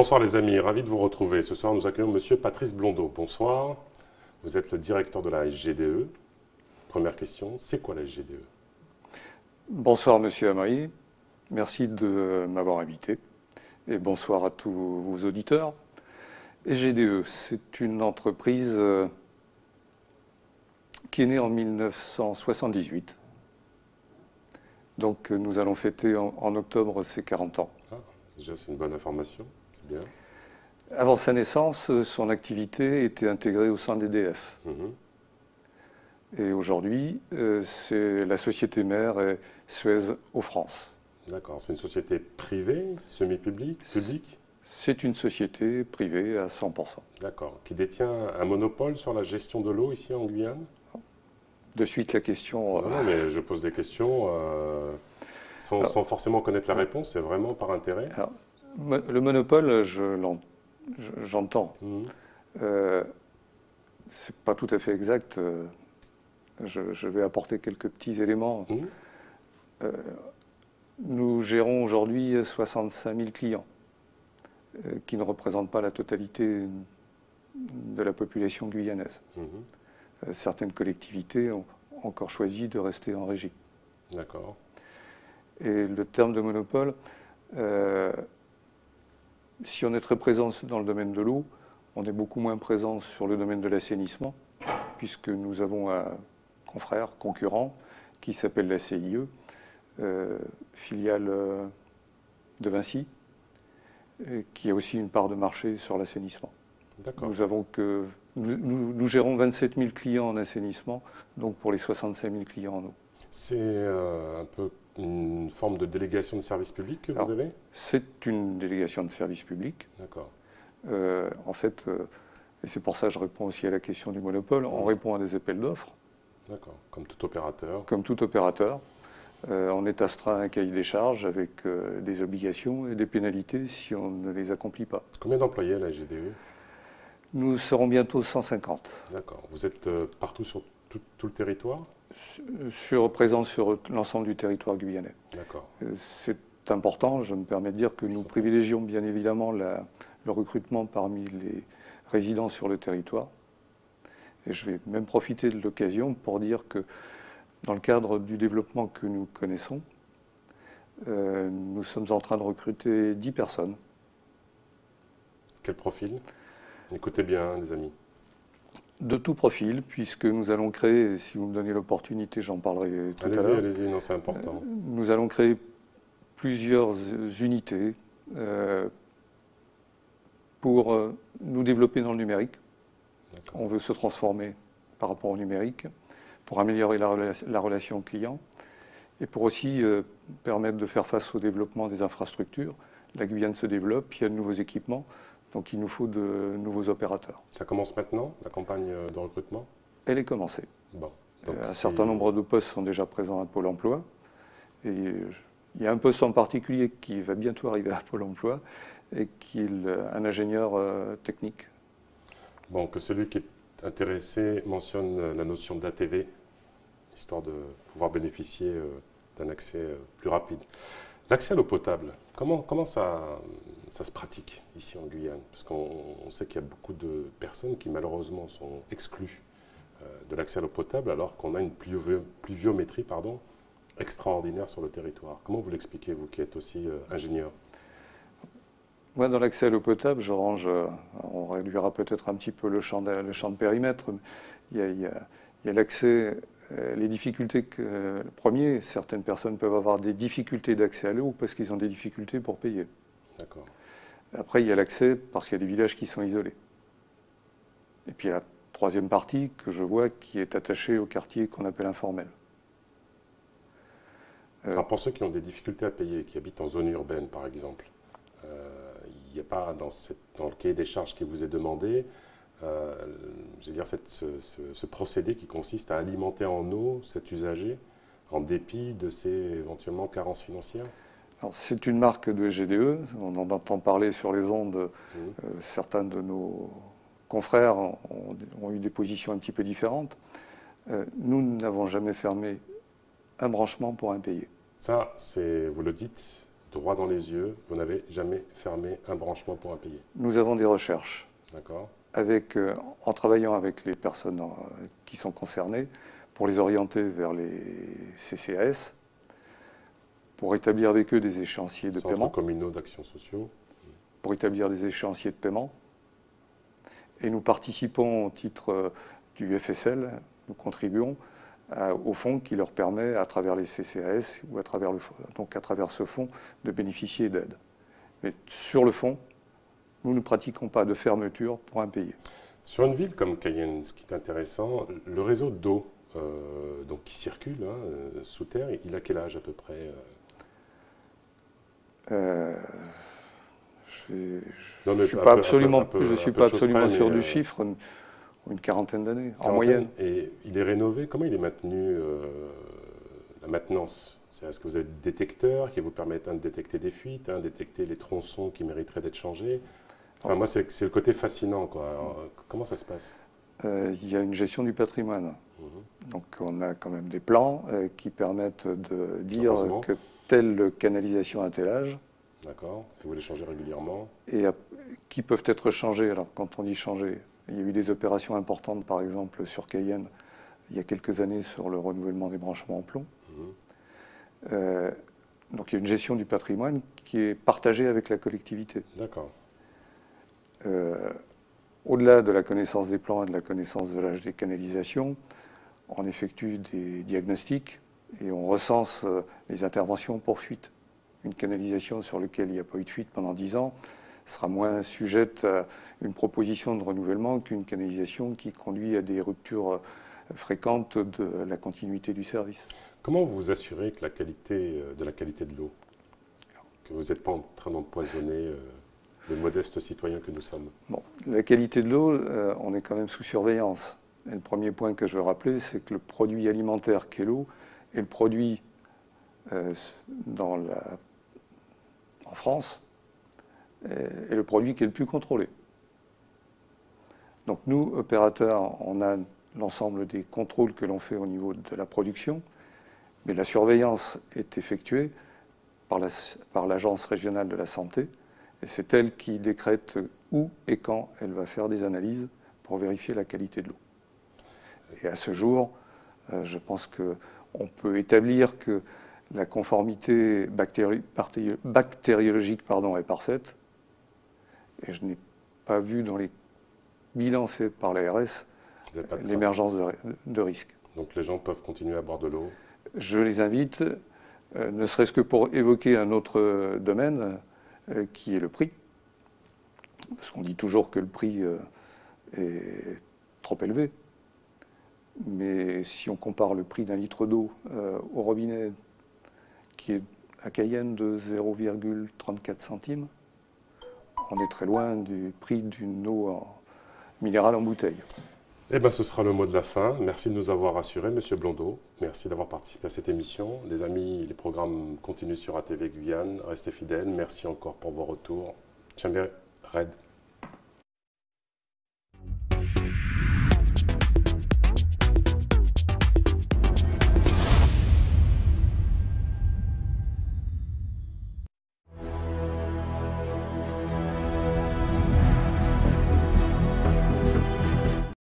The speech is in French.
Bonsoir les amis, ravi de vous retrouver. Ce soir nous accueillons Monsieur Patrice Blondeau. Bonsoir, vous êtes le directeur de la SGDE. Première question, c'est quoi la SGDE? Bonsoir Monsieur Amaury, merci de m'avoir invité et bonsoir à tous vos auditeurs. SGDE, c'est une entreprise qui est née en 1978. Donc nous allons fêter en octobre ses 40 ans. Ah, déjà c'est une bonne information, c'est bien. Avant sa naissance, son activité était intégrée au sein d'EDF. Et aujourd'hui, c'est la société mère est Suez Eau France. D'accord, c'est une société privée, semi-publique, publique? C'est une société privée à 100%. D'accord, qui détient un monopole sur la gestion de l'eau ici en Guyane? De suite la question... Non, mais je pose des questions sans forcément connaître la réponse, c'est vraiment par intérêt. Alors, le monopole, j'entends. C'est pas tout à fait exact. Je vais apporter quelques petits éléments. Nous gérons aujourd'hui 65 000 clients, qui ne représentent pas la totalité de la population guyanaise. Certaines collectivités ont encore choisi de rester en régie. D'accord. Et le terme de monopole, si on est très présent dans le domaine de l'eau, on est beaucoup moins présent sur le domaine de l'assainissement, puisque nous avons un confrère, concurrent, qui s'appelle la CIE, filiale de Vinci, qui a aussi une part de marché sur l'assainissement. Nous gérons 27 000 clients en assainissement, donc pour les 65 000 clients en eau. C'est un peu une forme de délégation de service public que vous avez? C'est une délégation de service public. D'accord. En fait, et c'est pour ça que je réponds aussi à la question du monopole, on répond à des appels d'offres. D'accord, comme tout opérateur. Comme tout opérateur. On est astreint à un cahier des charges avec des obligations et des pénalités si on ne les accomplit pas. Combien d'employés à la SGDE? Nous serons bientôt 150. D'accord. Vous êtes partout sur tout le territoire? Présent sur l'ensemble du territoire guyanais. D'accord. C'est important, je me permets de dire que nous privilégions bien évidemment le recrutement parmi les résidents sur le territoire. Et je vais même profiter de l'occasion pour dire que dans le cadre du développement que nous connaissons, nous sommes en train de recruter 10 personnes. Quel profil? Écoutez bien, les amis. De tout profil, puisque nous allons créer, si vous me donnez l'opportunité, j'en parlerai tout à l'heure. Allez-y, non, c'est important. Nous allons créer plusieurs unités pour nous développer dans le numérique. On veut se transformer par rapport au numérique pour améliorer la relation client et pour aussi permettre de faire face au développement des infrastructures. La Guyane se développe, il y a de nouveaux équipements, donc il nous faut de nouveaux opérateurs. Ça commence maintenant, la campagne de recrutement? Elle est commencée. Bon, un certain nombre de postes sont déjà présents à Pôle emploi. Et il y a un poste en particulier qui va bientôt arriver à Pôle emploi, et qui est un ingénieur technique. Bon, que celui qui est intéressé mentionne la notion d'ATV, histoire de pouvoir bénéficier d'un accès plus rapide. L'accès à l'eau potable, comment ça se pratique ici en Guyane? Parce qu'on sait qu'il y a beaucoup de personnes qui malheureusement sont exclues de l'accès à l'eau potable alors qu'on a une pluviométrie extraordinaire sur le territoire. Comment vous l'expliquez, vous qui êtes aussi ingénieur? Moi, dans l'accès à l'eau potable, je range, on réduira peut-être un petit peu le champ de périmètre. Il y a l'accès, les difficultés que, premier, certaines personnes peuvent avoir des difficultés d'accès à l'eau parce qu'ils ont des difficultés pour payer. D'accord. Après, il y a l'accès parce qu'il y a des villages qui sont isolés. Et puis il y a la troisième partie que je vois qui est attachée au quartier qu'on appelle informel. Alors pour ceux qui ont des difficultés à payer, qui habitent en zone urbaine par exemple, il n'y a pas dans le cahier des charges qui vous est demandé, je veux dire, ce procédé qui consiste à alimenter en eau cet usager en dépit de ses éventuellement carences financières? C'est une marque de SGDE, on en entend parler sur les ondes, certains de nos confrères ont eu des positions un petit peu différentes. Nous n'avons jamais fermé un branchement pour impayé. Ça, vous le dites droit dans les yeux, vous n'avez jamais fermé un branchement pour impayé. Nous avons des recherches. D'accord. En travaillant avec les personnes qui sont concernées, pour les orienter vers les CCAS, pour établir avec eux des échéanciers de paiement. Centres communaux d'action sociaux. Pour établir des échéanciers de paiement. Et nous participons au titre du FSL, nous contribuons au fonds qui leur permet, à travers les CCAS ou à travers ce fonds, de bénéficier d'aide. Mais sur le fond, nous ne pratiquons pas de fermeture pour impayé. Sur une ville comme Cayenne, ce qui est intéressant, le réseau d'eau donc qui circule sous terre, il a quel âge à peu près je ne suis pas absolument sûr du chiffre, une quarantaine d'années, en moyenne. Et il est rénové, comment il est maintenu, la maintenance? Est-ce que vous avez des détecteurs qui vous permettent de détecter des fuites, détecter les tronçons qui mériteraient d'être changés? Enfin, moi, c'est le côté fascinant, quoi. Alors, comment ça se passe? Il y a une gestion du patrimoine. Donc on a quand même des plans qui permettent de dire que telle canalisation a tel âge. D'accord. Et vous les changez régulièrement? Et qui peuvent être changés. Alors quand on dit changer, il y a eu des opérations importantes, par exemple sur Cayenne, il y a quelques années sur le renouvellement des branchements en plomb. Donc il y a une gestion du patrimoine qui est partagée avec la collectivité. D'accord. Au-delà de la connaissance des plans et de la connaissance de l'âge des canalisations, on effectue des diagnostics et on recense les interventions pour fuite. Une canalisation sur laquelle il n'y a pas eu de fuite pendant 10 ans sera moins sujette à une proposition de renouvellement qu'une canalisation qui conduit à des ruptures fréquentes de la continuité du service. Comment vous vous assurez que la qualité de l'eau, que vous n'êtes pas en train d'empoisonner les modestes citoyens que nous sommes? Bon, la qualité de l'eau, on est quand même sous surveillance. Et le premier point que je veux rappeler, c'est que le produit alimentaire qu'est l'eau est le produit en France est le produit qui est le plus contrôlé. Donc nous, opérateurs, on a l'ensemble des contrôles que l'on fait au niveau de la production, mais la surveillance est effectuée par l'Agence régionale de la santé, et c'est elle qui décrète où et quand elle va faire des analyses pour vérifier la qualité de l'eau. Et à ce jour, je pense qu'on peut établir que la conformité bactériologique est parfaite, et je n'ai pas vu dans les bilans faits par l'ARS l'émergence de risques. Donc les gens peuvent continuer à boire de l'eau? Je les invite, ne serait-ce que pour évoquer un autre domaine, qui est le prix. Parce qu'on dit toujours que le prix est trop élevé. Mais si on compare le prix d'un litre d'eau au robinet, qui est à Cayenne de 0,34 centimes, on est très loin du prix d'une eau minérale en bouteille. Eh bien, ce sera le mot de la fin. Merci de nous avoir rassurés, Monsieur Blondeau. Merci d'avoir participé à cette émission. Les amis, les programmes continuent sur ATV Guyane. Restez fidèles. Merci encore pour vos retours. Tchambé Red.